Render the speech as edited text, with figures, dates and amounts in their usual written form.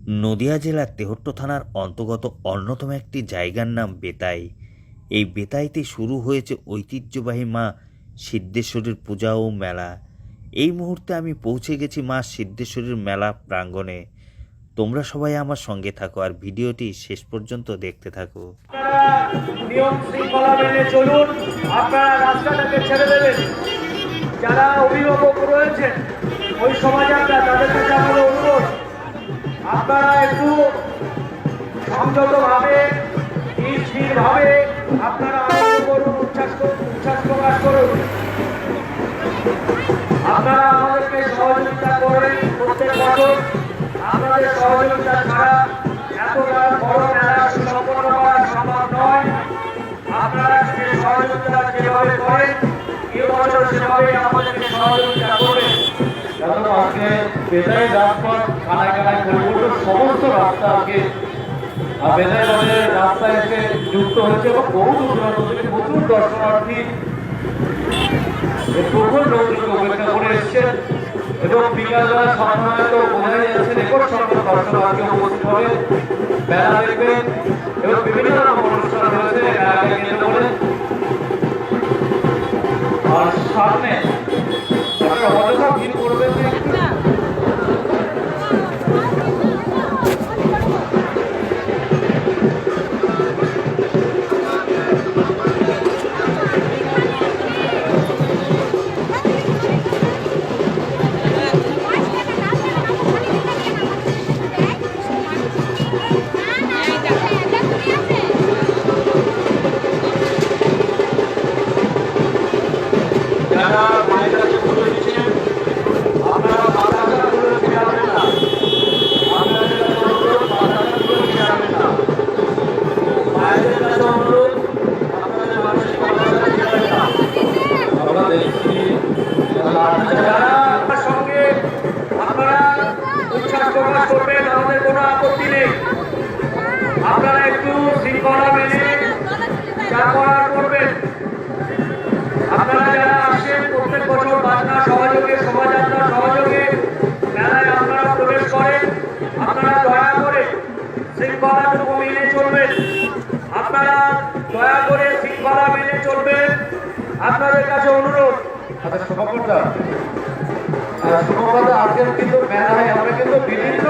নদিয়া জেলার তেহট্ট থানার অন্তর্গত অন্যতম একটি জায়গার নাম বেতাই। এই বেতাইতে শুরু হয়েছে ঐতিহ্যবাহী মা সিদ্ধেশ্বরীর পূজা ও মেলা। এই মুহূর্তে আমি পৌঁছে গেছি মা সিদ্ধেশ্বরীর মেলা প্রাঙ্গণে। তোমরা সবাই আমার সঙ্গে থাকো আর ভিডিওটি শেষ পর্যন্ত দেখতে থাকো। নিয়ম শৃঙ্খলা মেনে চলুন, আপনারা রাস্তাটাকে ছেড়ে দেবেন। যারা অভিভাবক রয়েছেন ওই সমাজে তাদের কাছে আমাদের অনুরোধ, আপনারা একটু সংযতভাবে স্থিরভাবে আপনারা আনন্দ করুন, উচ্ছ্বাস প্রকাশ করুন। আপনারা আমাদেরকে সহযোগিতা করেন। প্রত্যেক বছর আপনাদের সহযোগিতা ছাড়া এত বড় মেলা সুসম্পন্ন করা সম্ভব নয়। আপনারা যে সহযোগিতা যেভাবে করেন এবছর সেভাবে আমাদেরকে সহযোগিতা করবেন। কারণ আজকে বেতাই রাজপথ কানায় কানায় পরিবর্তন সমস্ত রাস্তা আজকে বেতাই বাজারের রাস্তায় এসে যুক্ত হচ্ছে এবং বহু দূর দূরান্ত থেকে প্রচুর দর্শনার্থী প্রখর রৌদ্রকে উপেক্ষা করে এসছেন এবং বিকালবেলা সাধারণত বোঝাই যাচ্ছে রেকর্ড সংখ্যক দর্শনার্থী উপস্থিত হবে, মেলা দেখবেন এবং বিভিন্ন রকম অনুষ্ঠান রয়েছে মেলাকে কেন্দ্র করে। আর সামনে আপনারা অযথা ভিড় করবেন যে যারা মায়ের কাছে পুজো দিচ্ছেন আপনারা বাতাসাগুলো ফেরাবেন না, আপনাদের কাছে অনুরোধ বাতাসাগুলো ফেরাবেন না, মায়েদের কাছে অনুরোধ আপনাদের মানসিক বাতাসা ফেরাবেন না। আমরা দেখছি যারা আপনার সঙ্গে আপনারা উচ্ছ্বাস প্রকাশ করবেন, আমাদের কোনো আপত্তি নেই। আপনারা একটু শৃঙ্খলা মেনে যা করার করবেন। আপনারা যারা আসেন প্রত্যেক বছর বাজনা সহযোগে শোভাযাত্রা সহযোগে মেলায় আপনারা প্রবেশ করেন, আপনারা দয়া করে শৃঙ্খলাটুকু মেনে চলবেন। আপনারা দয়া করে শৃঙ্খলা মেনে চলবেন, আপনাদের কাছে অনুরোধ। আচ্ছা শুভকর্তা আজকের কিন্তু মেলায় আমরা কিন্তু বিভিন্ন